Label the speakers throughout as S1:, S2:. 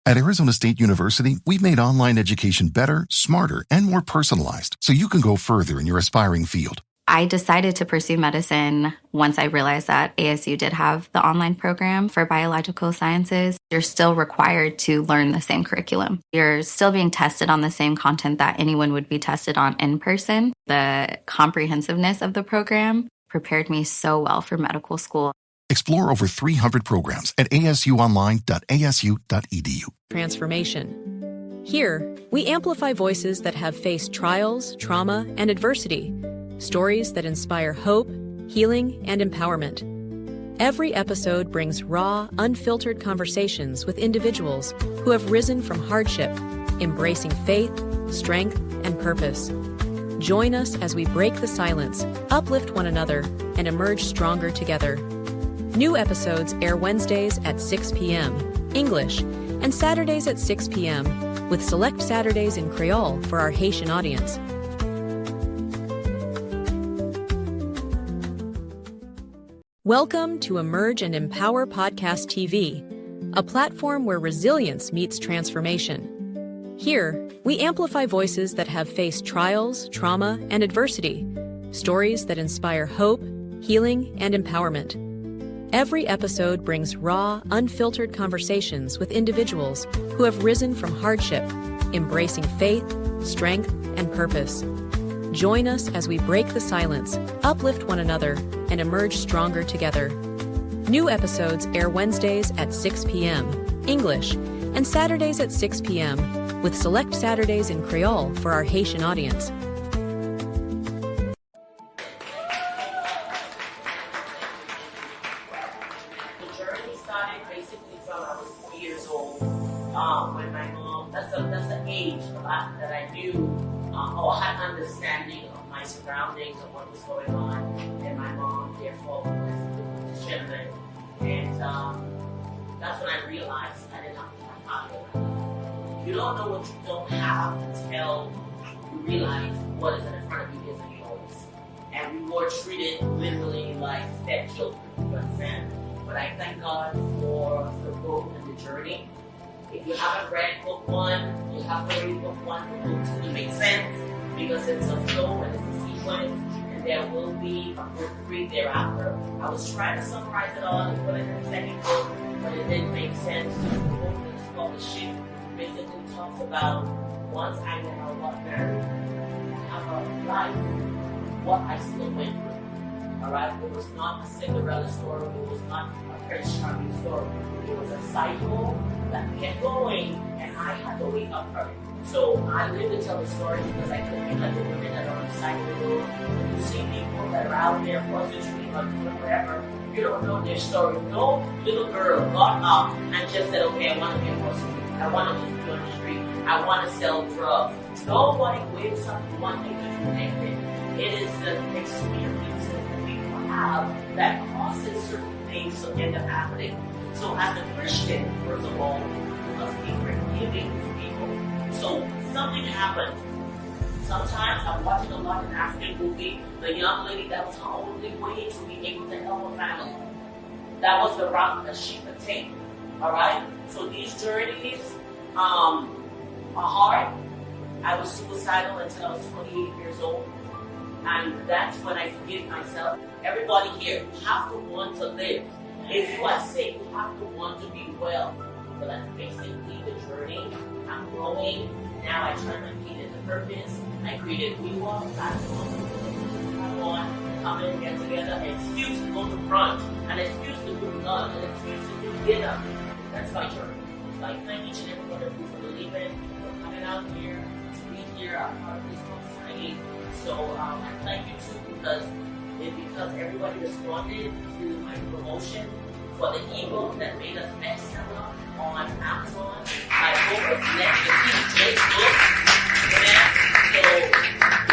S1: At Arizona State University, we've made online education better, smarter, and more personalized so you can go further in your aspiring field.
S2: I decided to pursue medicine once I realized that ASU did have the online program for biological sciences. You're still required to learn the same curriculum. You're still being tested on the same content that anyone would be tested on in person. The comprehensiveness of the program prepared me so well for medical school.
S1: Explore over 300 programs at asuonline.asu.edu.
S3: Transformation. Here, we amplify voices that have faced trials, trauma, and adversity. Stories that inspire hope, healing, and empowerment. Every episode brings raw, unfiltered conversations with individuals who have risen from hardship, embracing faith, strength, and purpose. Join us as we break the silence, uplift one another, and emerge stronger together. New episodes air Wednesdays at 6 p.m. English and Saturdays at 6 p.m. with select Saturdays in Creole for our Haitian audience. Welcome to Emerge and Empower Podcast TV, a platform where resilience meets transformation. Here, we amplify voices that have faced trials, trauma, and adversity, stories that inspire hope, healing, and empowerment. Every episode brings raw, unfiltered conversations with individuals who have risen from hardship, embracing faith, strength, and purpose. Join us as we break the silence, uplift one another, and emerge stronger together. New episodes air Wednesdays at 6 p.m. English and Saturdays at 6 p.m. with select Saturdays in Creole for our Haitian audience.
S4: That's the age that I knew or had understanding of my surroundings of what was going on, and my mom therefore was children. And that's when I realized I didn't have my father. You don't know what you don't have until you realize what is in front of you isn't yours. And we were treated literally like stepchildren, you understand? But I thank God for the book and the journey. If you haven't read book 1, you have to read book 1 for book 2 to make sense, because it's a flow and it's a sequence, and there will be a book 3 thereafter. I was trying to summarize it all and put it in the second book, but it didn't make sense. The book that's called The Shift basically talks about once I now got married, I have a life, what I still went through. Alright? It was not a Cinderella story, it was not a Prince Charming story. It was a cycle that kept going, and I had to wake up from it. So I live to tell the story because I couldn't be like the women that are on the side of the road. When you see people that are out there prostituting or doing whatever, you don't know their story. No little girl got up and just said, okay, I want to be a prostitute. I want to just be on the street. I want to sell drugs. Nobody wakes up one day to do anything. It is the experiences that people have that causes certain things to end up happening. So as a Christian, first of all, you must be forgiving to people. So something happened. Sometimes I'm watching a lot of African movie, the young lady, that was her only way to be able to help her family. That was the route that she could take. Alright? So these journeys are hard. I was suicidal until I was 28 years old. And that's when I forgive myself. Everybody here, you have to want to live. If you are sick, you have to want to be well. So that's basically the journey. I'm growing. Now I try my feet into purpose. I created WeWalk platform. Come on, come in, get together. An excuse to go to brunch. An excuse to do lunch. An excuse to do dinner. That's my journey. So I thank each and every one of you for believing, for coming out here, to be here. I'm part of this society. So I thank you too, because everybody responded to my promotion for the ebook that made us bestseller on Amazon. My book was next to TJ's book. Amen. So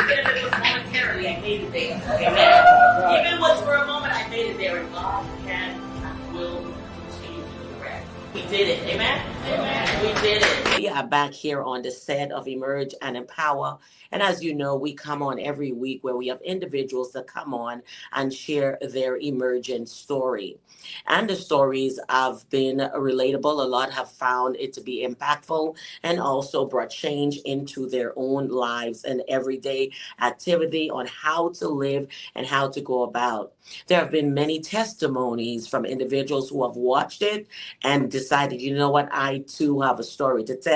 S4: even if it was momentarily, I made it there. Amen. Even if it was for a moment, I made it there. And God can and will continue to do the rest. We did it. Amen. Amen. We did it. we are back here on the set of Emerge and Empower. And as you know, we come on every week where we have individuals that come on and share their emergent story. And the stories have been relatable. A lot have found it to be impactful and also brought change into their own lives and everyday activity on how to live and how to go about. There have been many testimonies from individuals who have watched it and decided, you know what, I too have a story to tell.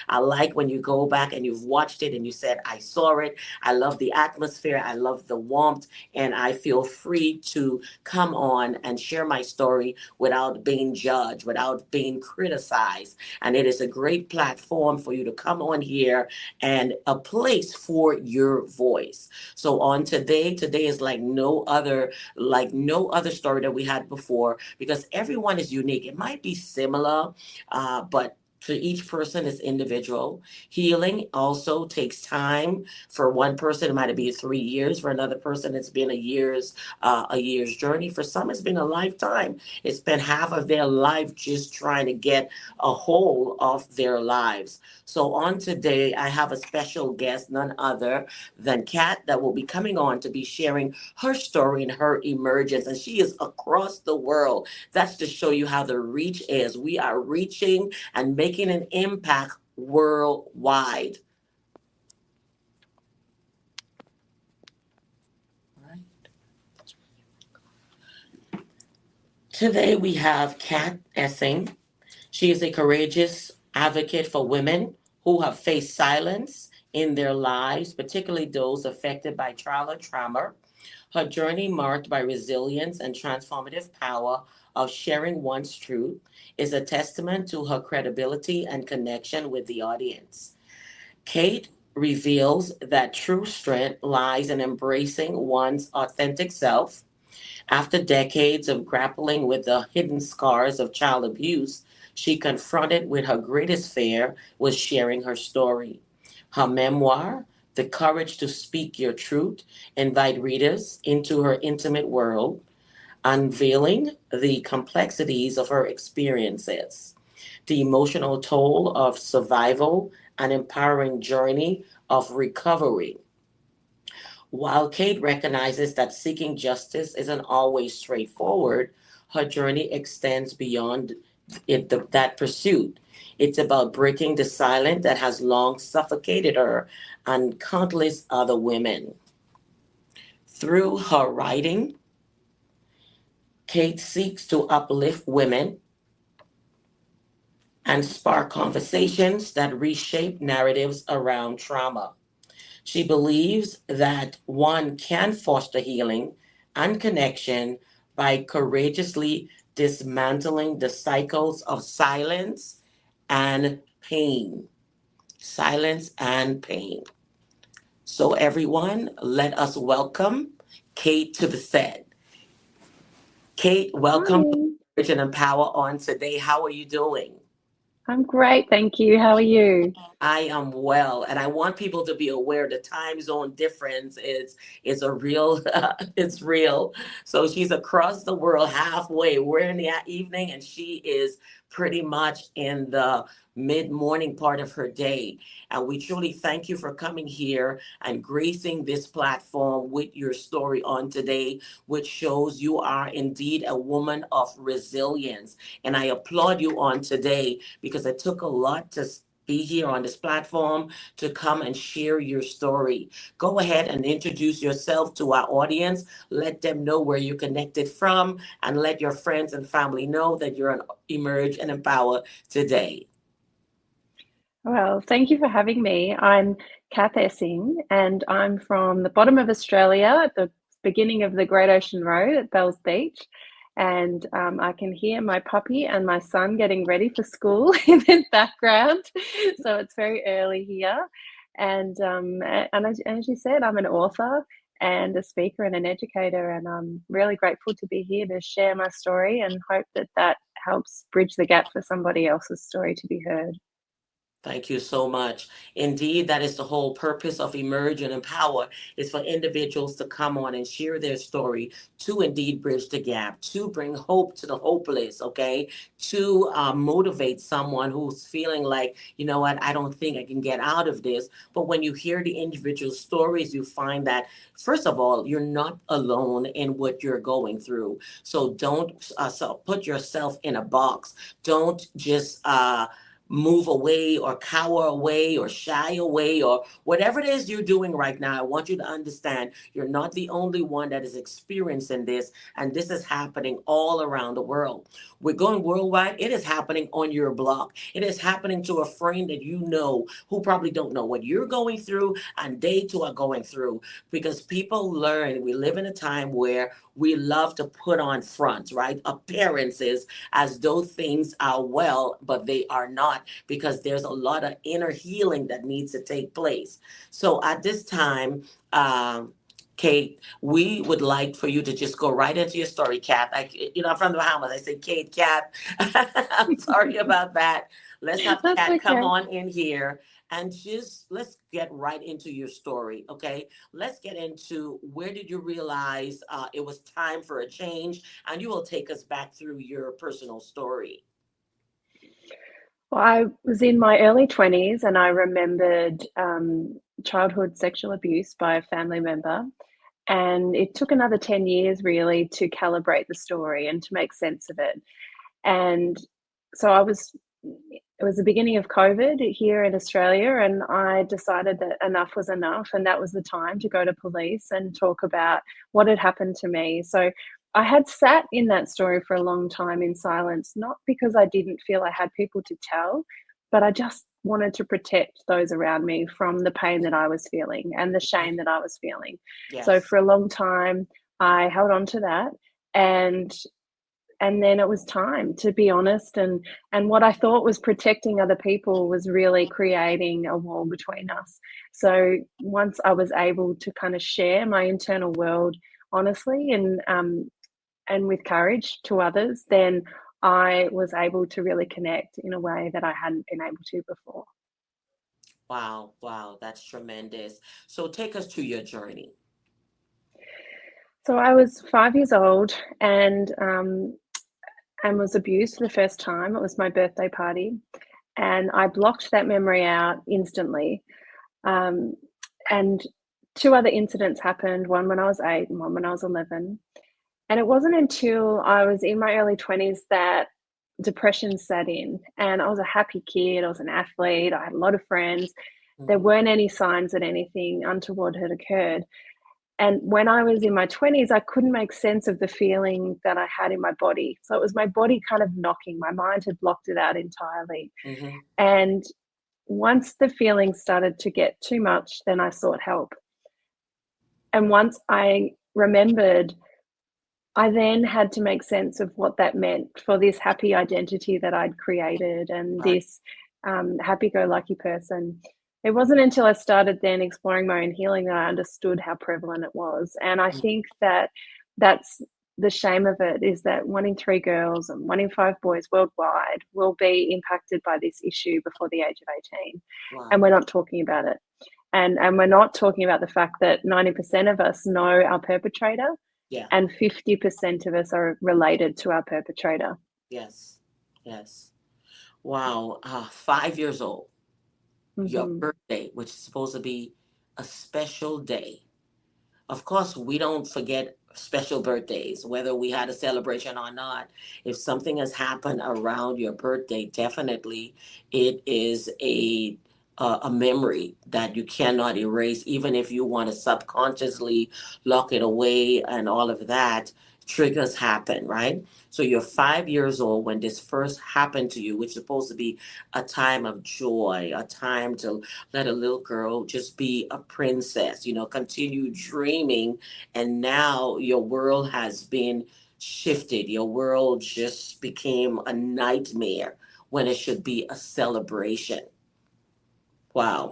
S4: I like when you go back and you've watched it and you said, I saw it. I love the atmosphere. I love the warmth. And I feel free to come on and share my story without being judged, without being criticized. And it is a great platform for you to come on here and a place for your voice. So on today is like no other story that we had before because everyone is unique. It might be similar, but to each person is individual. Healing also takes time. For one person, it might be 3 years. For another person, it's been a year's journey. For some, it's been a lifetime. It's been half of their life just trying to get a hold of their lives. So on today, I have a special guest, none other than Kath, that will be coming on to be sharing her story and her emergence. And she is across the world. That's to show you how the reach is. We are reaching and making an impact worldwide. Today we have Kath Essing. She is a courageous advocate for women who have faced silence in their lives, particularly those affected by trial or trauma. Her journey, marked by resilience and transformative power of sharing one's truth, is a testament to her credibility and connection with the audience. Kate reveals that true strength lies in embracing one's authentic self. After decades of grappling with the hidden scars of child abuse, she confronted with her greatest fear was sharing her story. Her memoir, The Courage to Speak Your Truth, invite readers into her intimate world, unveiling the complexities of her experiences, the emotional toll of survival, an empowering journey of recovery. While Kate recognizes that seeking justice isn't always straightforward, her journey extends beyond that pursuit. It's about breaking the silence that has long suffocated her and countless other women. Through her writing, Kate seeks to uplift women and spark conversations that reshape narratives around trauma. She believes that one can foster healing and connection by courageously dismantling the cycles of silence and pain. Silence and pain. So, everyone, let us welcome Kate to the set. Kate, welcome to
S5: Hi,
S4: Courage and Empower on today. How are you doing?
S5: I'm great, thank you. How are you?
S4: I am well, and I want people to be aware the time zone difference is a real it's real. So she's across the world halfway. We're in the evening, and she is pretty much in the mid-morning part of her day. And we truly thank you for coming here and gracing this platform with your story on today, which shows you are indeed a woman of resilience. And I applaud you on today because it took a lot to be here on this platform to come and share your story. Go ahead and introduce yourself to our audience. Let them know where you're connected from and let your friends and family know that you're an Emerge and Empower today.
S5: Well, thank you for having me. I'm Kath Essing, and I'm from the bottom of Australia at the beginning of the Great Ocean Road at Bells Beach. And I can hear my puppy and my son getting ready for school in the background. So it's very early here. And as you said, I'm an author and a speaker and an educator, and I'm really grateful to be here to share my story and hope that that helps bridge the gap for somebody else's story to be heard.
S4: Thank you so much. Indeed, that is the whole purpose of Emerge and Empower is for individuals to come on and share their story to indeed bridge the gap, to bring hope to the hopeless, okay? To motivate someone who's feeling like, you know what, I don't think I can get out of this. But when you hear the individual stories, you find that, first of all, you're not alone in what you're going through. So don't put yourself in a box. Don't just move away or cower away or shy away or whatever it is you're doing right now. I want you to understand you're not the only one that is experiencing this, and this is happening all around the world. We're going worldwide. It is happening on your block. It is happening to a friend that you know who probably don't know what you're going through, and they too are going through, because people learn. We live in a time where we love to put on fronts, right? Appearances, as though things are well, but they are not, because there's a lot of inner healing that needs to take place. So at this time, Kate, we would like for you to just go right into your story, Kath. I'm from the Bahamas. I say Kate, Kath. I'm sorry about that. Let's have
S5: That's
S4: Kath come
S5: okay.
S4: on in here and just let's get right into your story, okay? Let's get into where did you realize it was time for a change, and you will take us back through your personal story.
S5: Well, I was in my early 20s and I remembered childhood sexual abuse by a family member. And it took another 10 years really to calibrate the story and to make sense of it. And so it was the beginning of COVID here in Australia, and I decided that enough was enough, and that was the time to go to police and talk about what had happened to me. So I had sat in that story for a long time in silence, not because I didn't feel I had people to tell, but I just wanted to protect those around me from the pain that I was feeling and the shame that I was feeling. So
S4: Yes.
S5: for a long time, I held on to that, and then it was time, to be honest, and what I thought was protecting other people was really creating a wall between us. So once I was able to kind of share my internal world honestly and with courage to others, then I was able to really connect in a way that I hadn't been able to before.
S4: Wow, wow, that's tremendous. So take us to your journey.
S5: So I was 5 years old and was abused for the first time. It was my birthday party, and I blocked that memory out instantly. Um, and two other incidents happened, one when I was 8 and one when I was 11. And it wasn't until I was in my early 20s that depression set in. And I was a happy kid, I was an athlete, I had a lot of friends. There
S4: Mhm.
S5: weren't any signs that anything untoward had occurred. And when I was in my 20s, I couldn't make sense of the feeling that I had in my body. So it was my body kind of knocking. My mind had blocked it out entirely.
S4: Mhm.
S5: And once the feeling started to get too much, then I sought help. And once I remembered, I then had to make sense of what that meant for this happy identity that I'd created and
S4: Right.
S5: this happy go lucky person. It wasn't until I started then exploring my own healing that I understood how prevalent it was. And I
S4: Mm.
S5: think that that's the shame of it, is that 1 in 3 girls and 1 in 5 boys worldwide will be impacted by this issue before the age of 18. And
S4: Wow.
S5: we're not talking about it. And we're not talking about the fact that 90% of us know our perpetrator
S4: Yeah.
S5: and 50% of us are related to our perpetrator.
S4: Yes. Yes. Wow. 5 years old. Your
S5: Hmm.
S4: birthday, which is supposed to be a special day. Of course, we don't forget special birthdays, whether we had a celebration or not. If something has happened around your birthday, definitely it is a memory that you cannot erase, even if you want to subconsciously lock it away and all of that. Triggers happen, right? So you're 5 years old when this first happened to you, which is supposed to be a time of joy, a time to let a little girl just be a princess, continue dreaming. And now your world has been shifted. Your world just became a nightmare when it should be a celebration. Wow.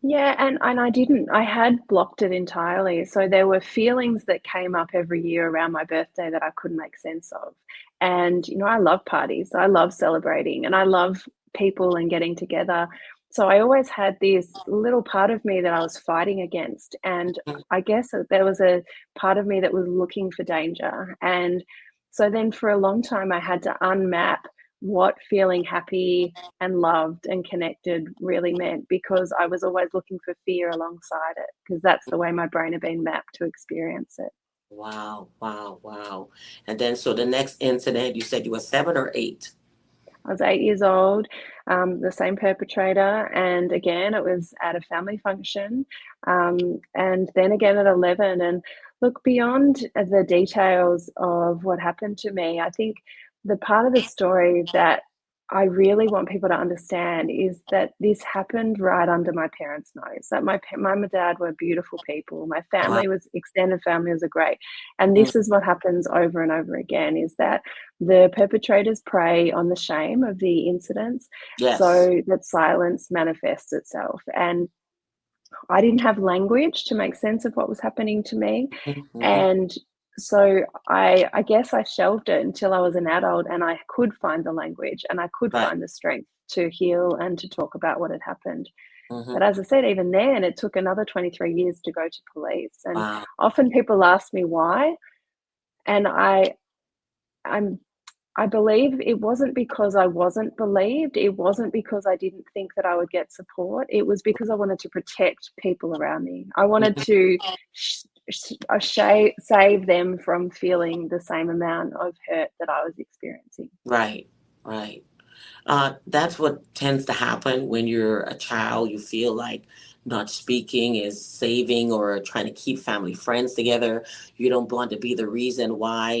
S5: Yeah, and I didn't. I had blocked it entirely. So there were feelings that came up every year around my birthday that I couldn't make sense of. And, I love parties. I love celebrating and I love people and getting together. So I always had this little part of me that I was fighting against. And I guess there was a part of me that was looking for danger. And so then for a long time, I had to unmap what feeling happy and loved and connected really meant, because I was always looking for fear alongside it, because that's the way my brain had been mapped to experience it.
S4: Wow, wow, wow. And then, so the next incident, you said you were 7 or 8.
S5: I was 8 years old, the same perpetrator, and again, it was at a family function, and then again at 11. And look, beyond the details of what happened to me, I think the part of the story that I really want people to understand is that this happened right under my parents' nose. That my mum and dad were beautiful people. My
S4: Wow.
S5: family was extended family was great, and
S4: Mm,
S5: this is what happens over and over again: is that the perpetrators prey on the shame of the incidents
S4: yes.
S5: so that silence manifests itself. And I didn't have language to make sense of what was happening to me.
S4: Mm-hmm.
S5: And so I guess I shelved it until I was an adult and I could find the language and I could
S4: Right.
S5: find the strength to heal and to talk about what had happened.
S4: Mm-hmm.
S5: But as I said, even then, it took another 23 years to go to police. And
S4: Wow.
S5: often people ask me why. And I'm I believe it wasn't because I wasn't believed. It wasn't because I didn't think that I would get support. It was because I wanted to protect people around me. I wanted to save them from feeling the same amount of hurt that I was experiencing.
S4: Right, right. That's what tends to happen when you're a child. You feel like not speaking is saving or trying to keep family friends together. You don't want to be the reason why,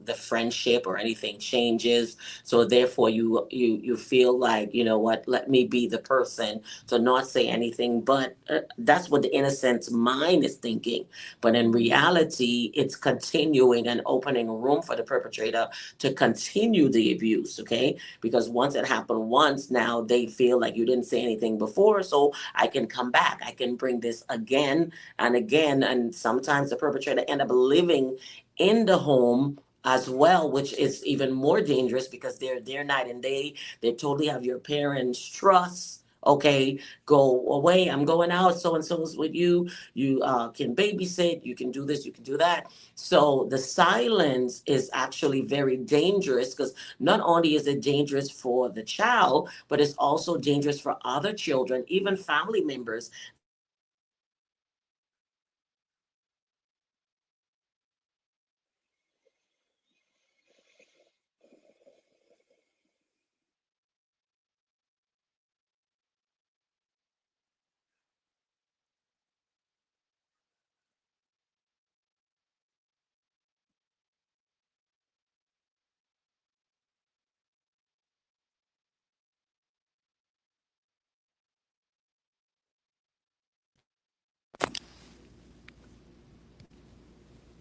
S4: the friendship or anything changes. So therefore you feel like, you know what, let me be the person to not say anything. But that's what the innocent mind is thinking. But in reality, it's continuing and opening room for the perpetrator to continue the abuse, okay? Because once it happened once, now they feel like you didn't say anything before, so I can come back. I can bring this again and again. And sometimes the perpetrator end up living in the home as well, which is even more dangerous because they're there night and day. They totally have your parents' trust. Okay, go away. I'm going out. So and so is with you. You can babysit. You can do this. You can do that. So the silence is actually very dangerous because not only is it dangerous for the child, but it's also dangerous for other children, even family members.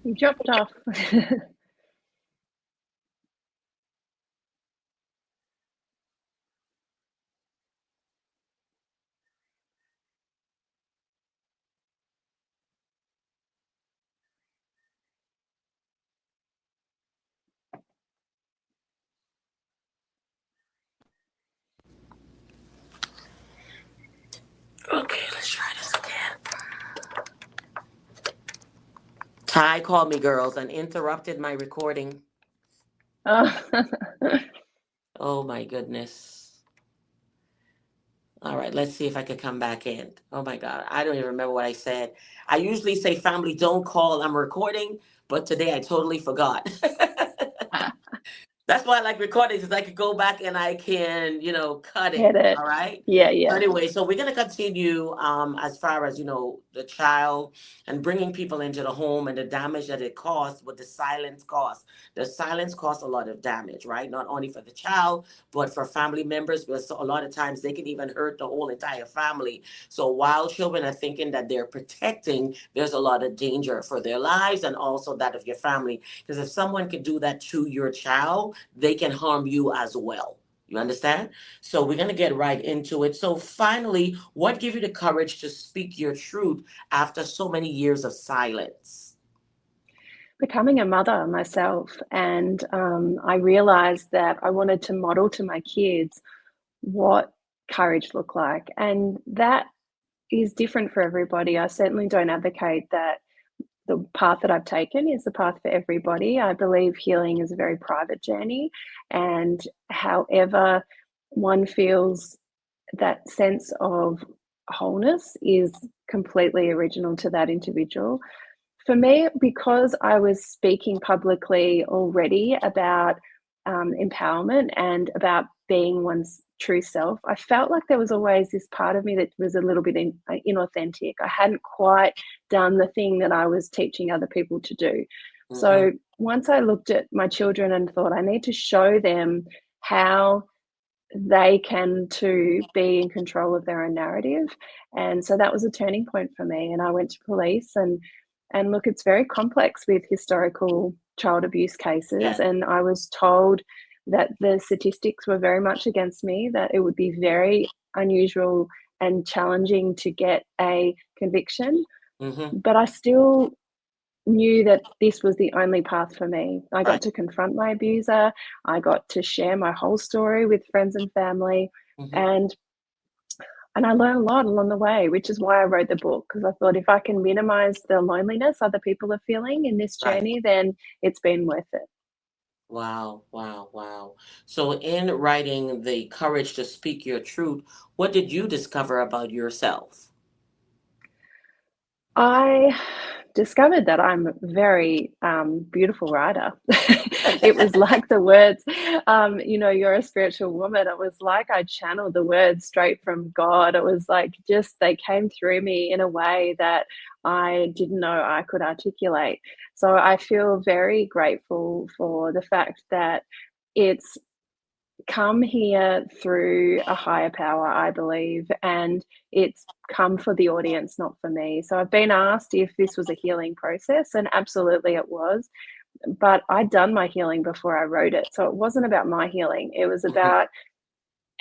S5: You dropped off.
S4: Okay, let's try this again. Ty called me, girls, and interrupted my recording.
S5: Oh.
S4: Oh my goodness. All right, let's see if I can come back in. Oh my God, I don't even remember what I said. I usually say, family, don't call, I'm recording, but today I totally forgot. That's why I like recordings, because I could go back and I can, cut it.
S5: Get it.
S4: All right.
S5: Yeah,
S4: So
S5: yeah.
S4: anyway, so we're gonna continue as far as the child and bringing people into the home and the damage that it caused, what the silence costs. The silence costs a lot of damage, right? Not only for the child, but for family members. But so a lot of times they can even hurt the whole entire family. So while children are thinking that they're protecting, there's a lot of danger for their lives and also that of your family. Because if someone could do that to your child, they can harm you as well. You understand? So we're going to get right into it. So finally, what gave you the courage to speak your truth after so many years of silence?
S5: Becoming a mother myself, and I realized that I wanted to model to my kids what courage looked like. And that is different for everybody. I certainly don't advocate that the path that I've taken is the path for everybody. I believe healing is a very private journey, and however one feels, that sense of wholeness is completely original to that individual. For me, because I was speaking publicly already about empowerment and about being one's true self, I felt like there was always this part of me that was a little bit inauthentic. I hadn't quite done the thing that I was teaching other people to do.
S4: Mm-hmm.
S5: So once I looked at my children and thought, I need to show them how they can too be in control of their own narrative. And so that was a turning point for me. And I went to police, and look, it's very complex with historical child abuse cases.
S4: Yes.
S5: And I was told that the statistics were very much against me, that it would be very unusual and challenging to get a conviction.
S4: Mm-hmm.
S5: But I still knew that this was the only path for me. I got
S4: Right.
S5: to confront my abuser. I got to share my whole story with friends and family.
S4: Mm-hmm.
S5: And I learned a lot along the way, which is why I wrote the book, because I thought if I can minimize the loneliness other people are feeling in this
S4: Right.
S5: journey, then it's been worth it.
S4: Wow, wow, wow. So in writing The Courage to Speak Your Truth, what did you discover about yourself?
S5: I discovered that I'm a very beautiful writer. It was like the words, you're a spiritual woman. It was like I channeled the words straight from God. It was like just they came through me in a way that I didn't know I could articulate. So I feel very grateful for the fact that it's come here through a higher power, I believe, and it's come for the audience, not for me. So I've been asked if this was a healing process, and absolutely it was. But I'd done my healing before I wrote it. So it wasn't about my healing. It was about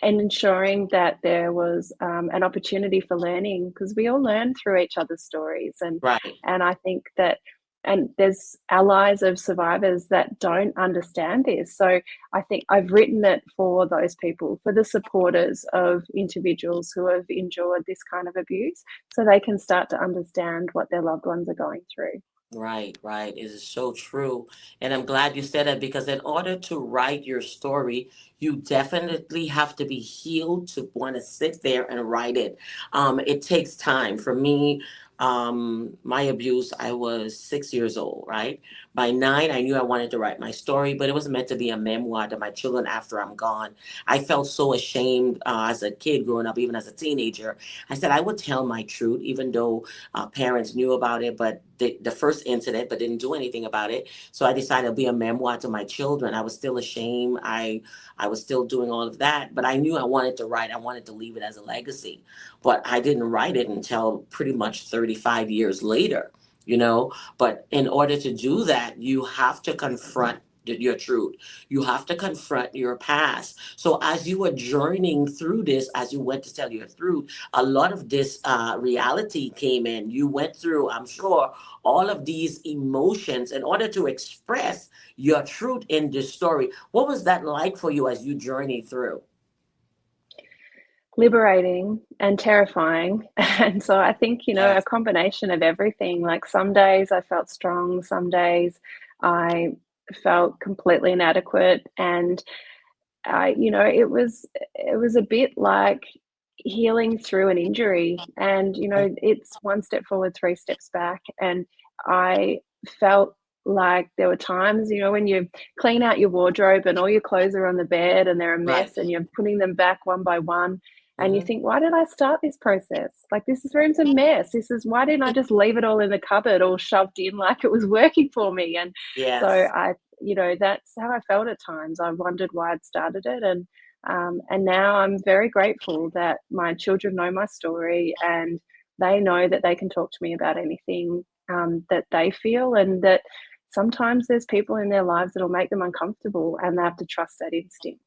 S5: ensuring that there was an opportunity for learning, because we all learn through each other's stories.
S4: Right.
S5: And I think that, and there's allies of survivors that don't understand this. So I think I've written it for those people, for the supporters of individuals who have endured this kind of abuse, so they can start to understand what their loved ones are going through.
S4: Right, right. It is so true. And I'm glad you said that, because in order to write your story, you definitely have to be healed to want to sit there and write it. It takes time. For me, my abuse, I was 6 years old, right? By 9, I knew I wanted to write my story, but it was meant to be a memoir to my children after I'm gone. I felt so ashamed as a kid growing up, even as a teenager. I said I would tell my truth, even though parents knew about it, but the first incident, but didn't do anything about it. So I decided to be a memoir to my children. I was still ashamed. I was still doing all of that, but I knew I wanted to write. I wanted to leave it as a legacy, but I didn't write it until pretty much 35 years later, you know. But in order to do that, you have to confront your truth. You have to confront your past. So as you were journeying through this, as you went to tell your truth, a lot of this reality came in. You went through, I'm sure, all of these emotions in order to express your truth in this story. What was that like for you as you journeyed through?
S5: Liberating and terrifying. And so I think, a
S4: Yes.
S5: combination of everything. Like some days I felt strong, some days I felt completely inadequate. And it was a bit like healing through an injury. And, it's one step forward, three steps back. And I felt like there were times, when you clean out your wardrobe and all your clothes are on the bed and they're a
S4: Right.
S5: mess and you're putting them back one by one. And you
S4: Hmm.
S5: think, why did I start this process? Like, this room's a mess. Why didn't I just leave it all in the cupboard, all shoved in like it was working for me? And so
S4: Yes.
S5: that's how I felt at times. I wondered why I'd started it. And now I'm very grateful that my children know my story, and they know that they can talk to me about anything that they feel, and that sometimes there's people in their lives that'll make them uncomfortable, and they have to trust that instinct.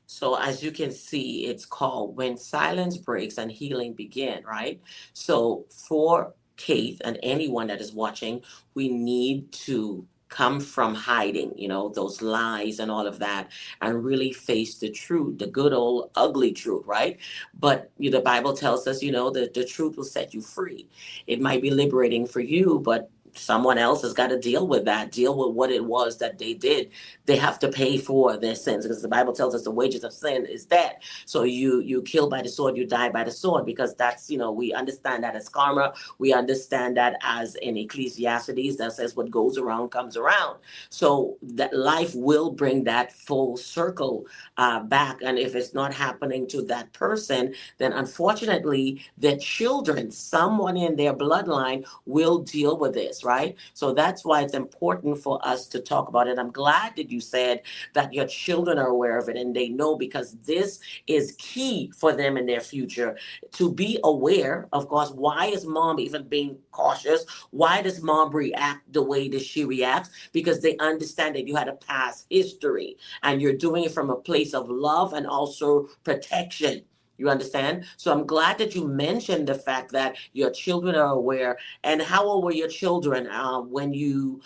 S4: So as you can see, it's called When Silence Breaks and Healing Begin, right? So for Kate and anyone that is watching, we need to come from hiding, those lies and all of that, and really face the truth, the good old ugly truth, right? But the Bible tells us, that the truth will set you free. It might be liberating for you, but someone else has got to deal with that, deal with what it was that they did. They have to pay for their sins, because the Bible tells us the wages of sin is death. So you kill by the sword, you die by the sword, because that's, we understand that as karma. We understand that as in Ecclesiastes that says what goes around comes around. So that life will bring that full circle back. And if it's not happening to that person, then unfortunately their children, someone in their bloodline, will deal with this, right? So that's why it's important for us to talk about it. I'm glad that you said that your children are aware of it and they know, because this is key for them in their future, to be aware. Of course, why is mom even being cautious? Why does mom react the way that she reacts? Because they understand that you had a past history and you're doing it from a place of love and also protection. You understand? So I'm glad that you mentioned the fact that your children are aware. And how old were your children when you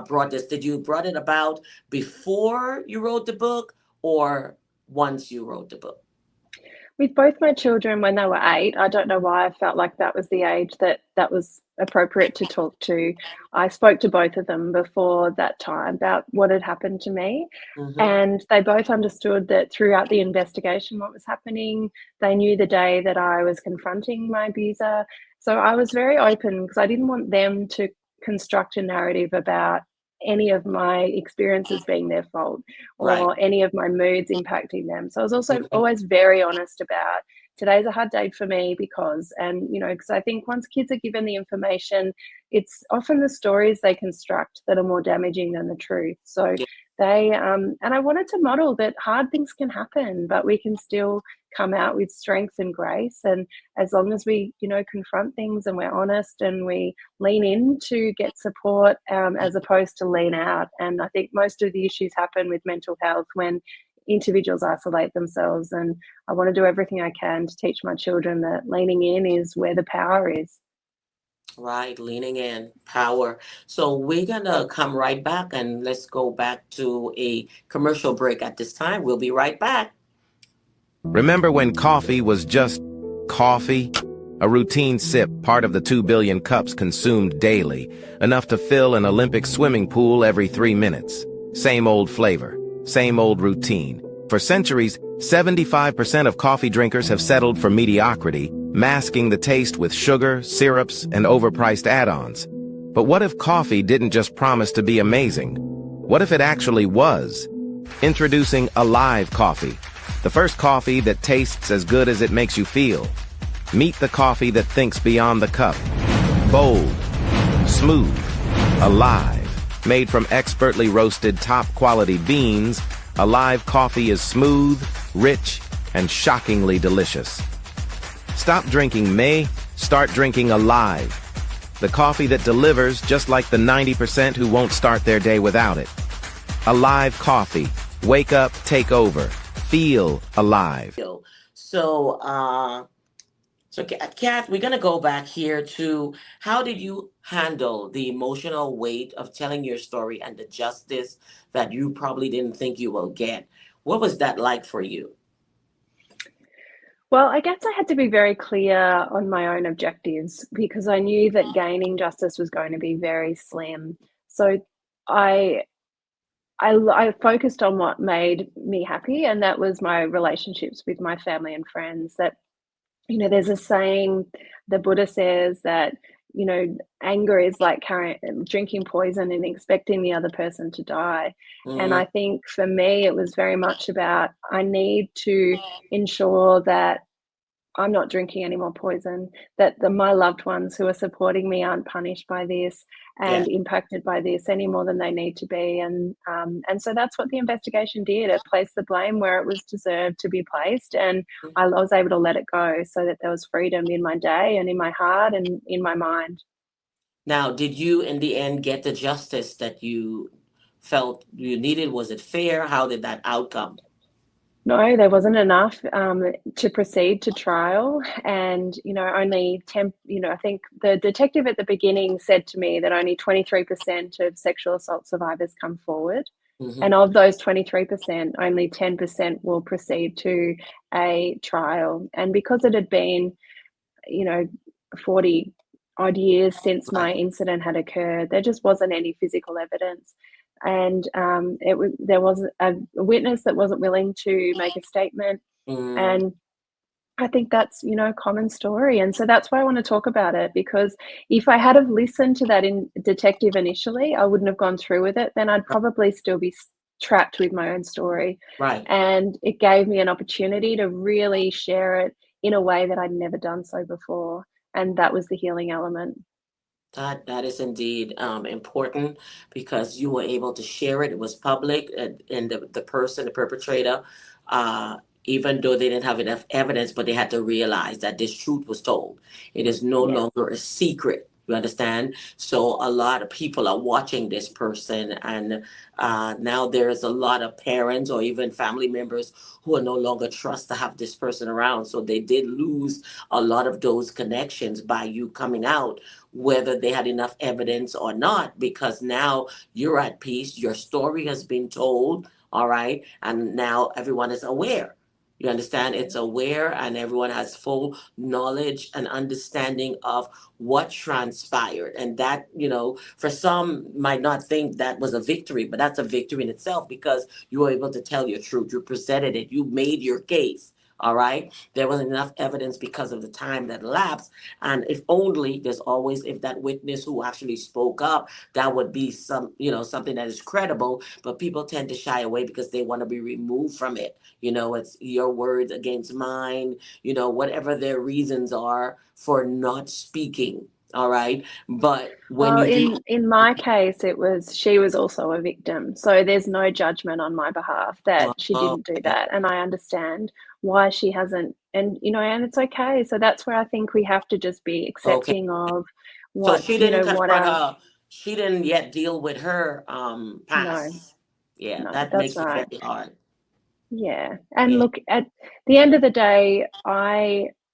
S4: brought this? Did you brought it about before you wrote the book, or once you wrote the book?
S5: With both my children when they were 8, I don't know why I felt like that was the age that was appropriate to talk to. I spoke to both of them before that time about what had happened to me,
S4: Mm-hmm.
S5: and they both understood that throughout the investigation what was happening. They knew the day that I was confronting my abuser. So I was very open because I didn't want them to construct a narrative about any of my experiences being their fault
S4: Right.
S5: or any of my moods impacting them. So I was also
S4: Mm-hmm.
S5: always very honest about, today's a hard day for me because, and because I think once kids are given the information, it's often the stories they construct that are more damaging than the truth. So
S4: Yeah.
S5: they and I wanted to model that hard things can happen, but we can still come out with strength and grace. And as long as we confront things and we're honest and we lean in to get support, as opposed to lean out. And I think most of the issues happen with mental health when individuals isolate themselves. And I want to do everything I can to teach my children that leaning in is where the power is.
S4: Right, leaning in, power. So we're gonna come right back, and let's go back to a commercial break at this time. We'll be right back.
S6: Remember when coffee was just coffee? A routine sip, part of the 2 billion cups consumed daily, enough to fill an Olympic swimming pool every 3 minutes. Same old flavor, same old routine. For centuries, 75% of coffee drinkers have settled for mediocrity, masking the taste with sugar, syrups, and overpriced add-ons. But what if coffee didn't just promise to be amazing? What if it actually was? Introducing Alive Coffee, the first coffee that tastes as good as it makes you feel. Meet the coffee that thinks beyond the cup. Bold, smooth, alive. Made from expertly roasted top-quality beans, Alive Coffee is smooth, rich, and shockingly delicious. Stop drinking May, start drinking Alive. The coffee that delivers just like the 90% who won't start their day without it. Alive Coffee. Wake up, take over. Feel alive.
S4: So, Kath, we're gonna go back here to how did you handle the emotional weight of telling your story and the justice that you probably didn't think you will get? What was that like for you?
S5: Well, I guess I had to be very clear on my own objectives because I knew that gaining justice was going to be very slim. So I I focused on what made me happy, and that was my relationships with my family and friends. That there's a saying, the Buddha says that anger is like drinking poison and expecting the other person to die. And
S4: Mm,
S5: I think for me, it was very much about, I need to ensure that I'm not drinking any more poison, that my loved ones who are supporting me aren't punished by this
S4: yeah.
S5: and impacted by this any more than they need to be. And so that's what the investigation did. It placed the blame where it was deserved to be placed. And I was able to let it go so that there was freedom in my day and in my heart and in my mind.
S4: Now, did you in the end get the justice that you felt you needed? Was it fair? How did that outcome?
S5: No, there wasn't enough to proceed to trial. And, only 10, I think the detective at the beginning said to me that only 23% of sexual assault survivors come forward. And of those 23%, only 10% will proceed to a trial. And because it had been, 40 odd years since my incident had occurred, there just wasn't any physical evidence. And there was a witness that wasn't willing to make a statement. And I think that's, a common story. And so that's why I want to talk about it, because if I had have listened to that detective initially, I wouldn't have gone through with it. Then I'd probably still be trapped with my own story.
S4: Right.
S5: And it gave me an opportunity to really share it in a way that I'd never done so before. And that was the healing element.
S4: That is indeed important, because you were able to share it. It was public, and the person, the perpetrator, uh, even though they didn't have enough evidence, but they had to realize that this truth was told. It is no
S5: Yeah.
S4: longer a secret. You understand? So a lot of people are watching this person, and now there's a lot of parents or even family members who are no longer trust to have this person around. So they did lose a lot of those connections by you coming out, whether they had enough evidence or not, because now you're at peace. Your story has been told, all right, and now everyone is aware. You understand? It's aware, and everyone has full knowledge and understanding of what transpired. And that, for some might not think that was a victory, but that's a victory in itself, because you were able to tell your truth. You presented it. You made your case. All right. There wasn't enough evidence because of the time that elapsed. And if only there's always, if that witness who actually spoke up, that would be something that is credible. But people tend to shy away because they want to be removed from it. It's your words against mine, whatever their reasons are for not speaking. All right. But when
S5: Well,
S4: you do,
S5: in my case, she was also a victim. So there's no judgment on my behalf that she didn't do that. And I understand why she hasn't, and, and it's okay. So that's where I think we have to just be
S4: okay.
S5: accepting of
S4: So
S5: what,
S4: she didn't
S5: what
S4: confront her. She didn't yet deal with her
S5: no,
S4: past. Yeah,
S5: no,
S4: that
S5: that's
S4: makes it
S5: right.
S4: very hard.
S5: Yeah. And
S4: Yeah.
S5: look, at the end of the day,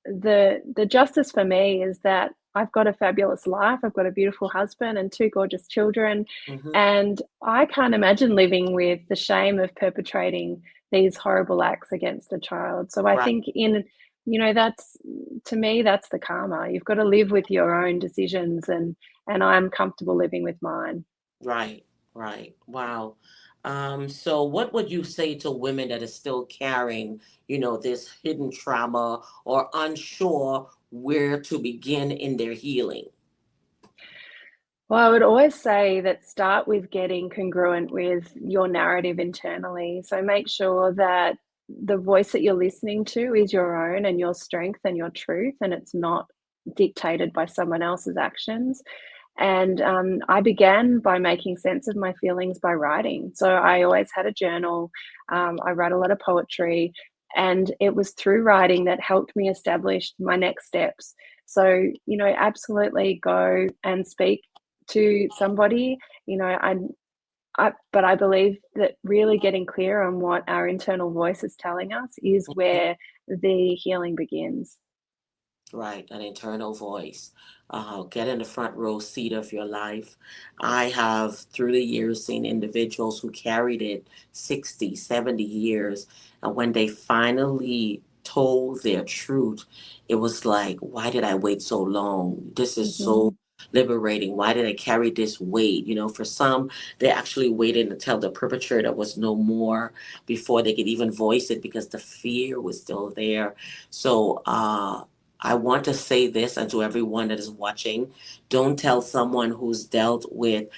S5: the justice for me is that I've got a fabulous life. I've got a beautiful husband and two gorgeous children.
S4: Hmm.
S5: And I can't imagine living with the shame of perpetrating these horrible acts against a child. So I
S4: Right.
S5: think that's, to me, that's the karma. You've got to live with your own decisions, and I'm comfortable living with mine.
S4: Right. Right. Wow. So what would you say to women that are still carrying, this hidden trauma, or unsure where to begin in their healing?
S5: Well, I would always say that start with getting congruent with your narrative internally. So make sure that the voice that you're listening to is your own and your strength and your truth, and it's not dictated by someone else's actions. And I began by making sense of my feelings by writing. So I always had a journal. I write a lot of poetry, and it was through writing that helped me establish my next steps. So, absolutely go and speak to somebody. But I believe that really getting clear on what our internal voice is telling us is where the healing begins.
S4: Right, an internal voice. Get in the front row seat of your life. I have, through the years, seen individuals who carried it 60, 70 years. And when they finally told their truth, it was like, why did I wait so long? This is
S5: Mhm.
S4: so liberating. Why did I carry this weight? For some, they actually waited until the perpetrator was no more before they could even voice it, because the fear was still there. So, I want to say this, and to everyone that is watching, don't tell someone who's dealt with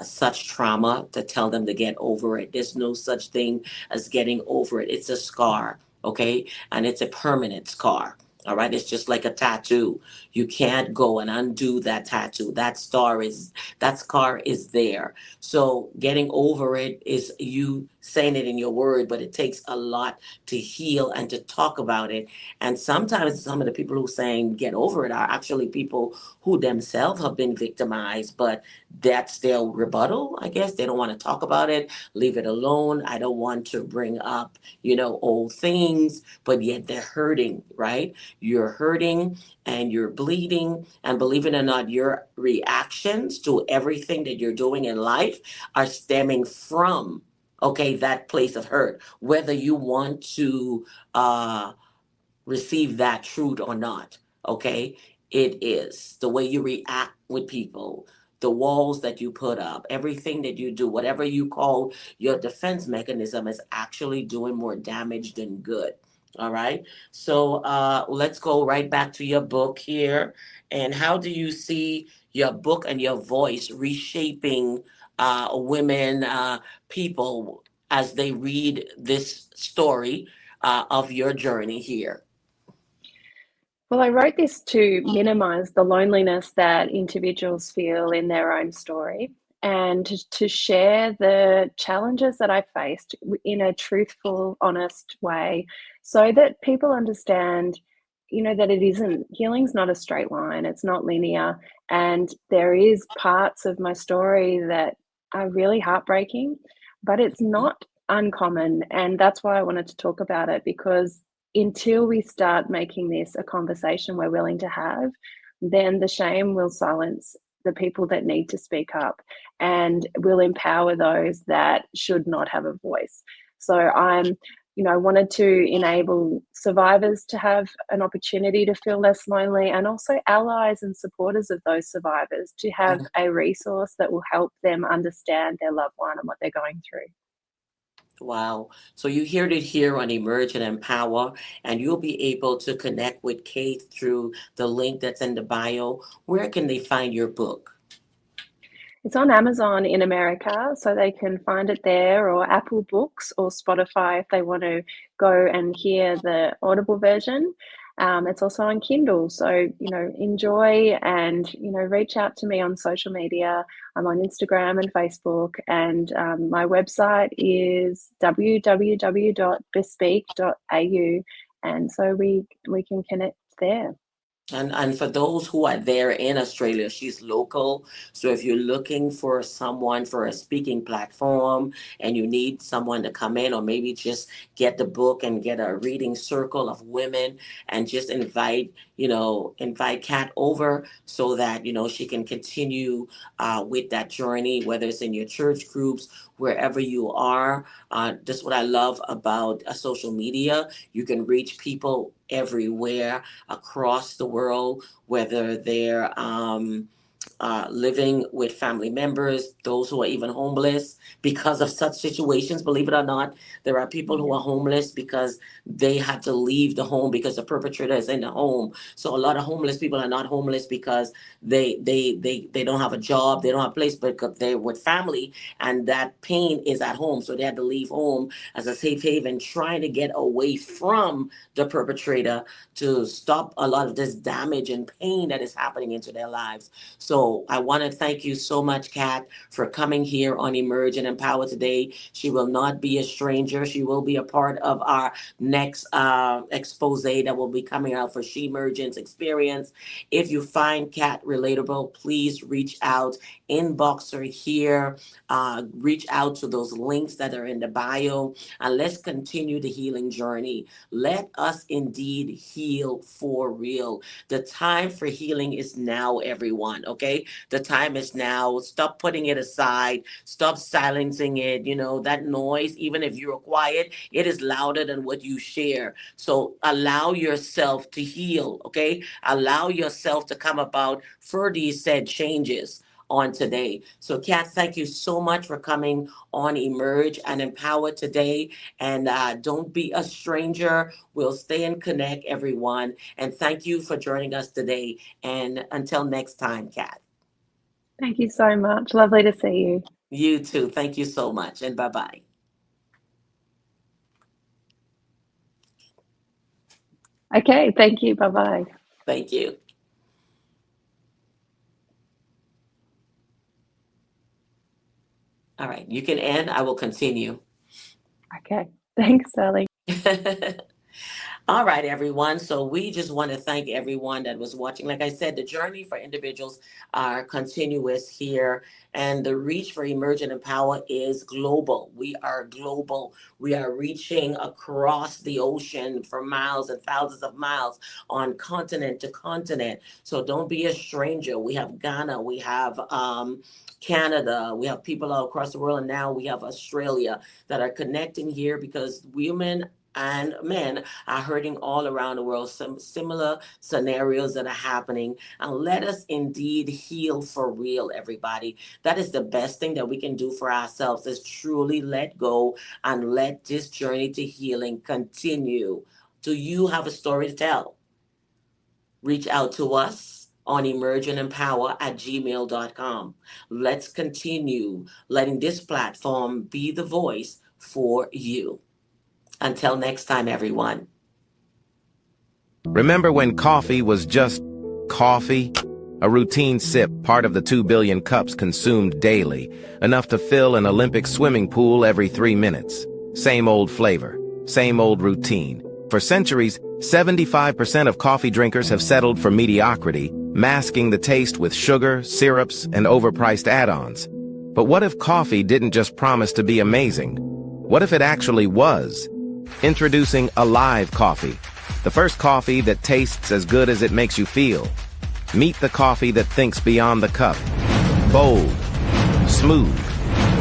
S4: such trauma to tell them to get over it. There's no such thing as getting over it. It's a scar, okay? And it's a permanent scar. All right, it's just like a tattoo. You can't go and undo that tattoo. That scar is there. So getting over it is you saying it in your word, but it takes a lot to heal and to talk about it. And sometimes some of the people who saying get over it are actually people who themselves have been victimized, but that's their rebuttal, I guess. They don't want to talk about it, leave it alone. I don't want to bring up, old things, but yet they're hurting, right? You're hurting and you're bleeding. And believe it or not, your reactions to everything that you're doing in life are stemming from, okay, that place of hurt, whether you want to receive that truth or not. Okay, it is the way you react with people, the walls that you put up, everything that you do, whatever you call your defense mechanism is actually doing more damage than good. All right, so let's go right back to your book here. And how do you see your book and your voice reshaping women, people, as they read this story of your journey here?
S5: Well, I wrote this to minimize the loneliness that individuals feel in their own story and to share the challenges that I faced in a truthful, honest way so that people understand, that healing's not a straight line, it's not linear. And there is parts of my story that are really heartbreaking, but it's not uncommon. And that's why I wanted to talk about it, because until we start making this a conversation we're willing to have, then the shame will silence the people that need to speak up and will empower those that should not have a voice. So I wanted to enable survivors to have an opportunity to feel less lonely, and also allies and supporters of those survivors to have a resource that will help them understand their loved one and what they're going through.
S4: Wow. So you heard it here on Emerge and Empower, and you'll be able to connect with Kate through the link that's in the bio. Where can they find your book?
S5: It's on Amazon in America, so they can find it there, or Apple Books or Spotify if they want to go and hear the Audible version. It's also on Kindle, so enjoy and reach out to me on social media. I'm on Instagram and Facebook, and my website is www.bespeak.au, and so we can connect there.
S4: And for those who are there in Australia, she's local. So if you're looking for someone for a speaking platform and you need someone to come in, or maybe just get the book and get a reading circle of women and just invite Kat over so that, she can continue with that journey, whether it's in your church groups, wherever you are. That's what I love about social media. You can reach people everywhere across the world, whether they're living with family members, those who are even homeless because of such situations. Believe it or not, there are people who are homeless because they had to leave the home because the perpetrator is in the home. So a lot of homeless people are not homeless because they don't have a job, they don't have a place, but they're with family, and that pain is at home. So they had to leave home as a safe haven, trying to get away from the perpetrator to stop a lot of this damage and pain that is happening into their lives. So I want to thank you so much, Kat, for coming here on Emerge and Empower today. She will not be a stranger. She will be a part of our next expose that will be coming out for She Emergence Experience. If you find Kat relatable, please reach out, inbox her here, reach out to those links that are in the bio, and let's continue the healing journey. Let us indeed heal for real. The time for healing is now, everyone, okay? The time is now. Stop putting it aside. Stop silencing it. That noise, even if you're quiet, it is louder than what you share. So allow yourself to heal, okay? Allow yourself to come about for these said changes on today. So, Kath, thank you so much for coming on Emerge and Empower today. And don't be a stranger. We'll stay and connect, everyone. And thank you for joining us today. And until next time, Kath.
S5: Thank you so much. Lovely to see you.
S4: You too. Thank you so much. And bye-bye.
S5: Okay, thank you. Bye-bye.
S4: Thank you. All right, you can end. I will continue.
S5: Okay. Thanks, darling.
S4: All right, everyone. So we just want to thank everyone that was watching. Like I said, the journey for individuals are continuous here, and the reach for Emergent and Power is global. We are global. We are reaching across the ocean for miles and thousands of miles on continent to continent. So don't be a stranger. We have Ghana. We have Canada. We have people all across the world, and now we have Australia that are connecting here because women and men are hurting all around the world. Some similar scenarios that are happening. And let us indeed heal for real, everybody. That is the best thing that we can do for ourselves, is truly let go and let this journey to healing continue. Do you have a story to tell? Reach out to us on emergentempower@gmail.com. Let's continue letting this platform be the voice for you. Until next time, everyone.
S6: Remember when coffee was just coffee? A routine sip, part of the 2 billion cups consumed daily, enough to fill an Olympic swimming pool every 3 minutes. Same old flavor, same old routine. For centuries, 75% of coffee drinkers have settled for mediocrity, masking the taste with sugar, syrups, and overpriced add-ons. But what if coffee didn't just promise to be amazing? What if it actually was? Introducing Alive Coffee, the first coffee that tastes as good as it makes you feel. Meet the coffee that thinks beyond the cup. Bold, smooth,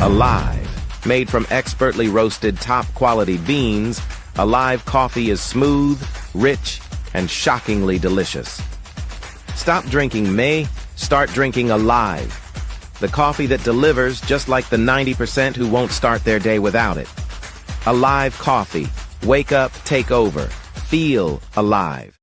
S6: alive. Made from expertly roasted top-quality beans, Alive Coffee is smooth, rich, and shockingly delicious. Stop drinking May, start drinking Alive. The coffee that delivers just like the 90% who won't start their day without it. Alive Coffee. Wake up, take over. Feel alive.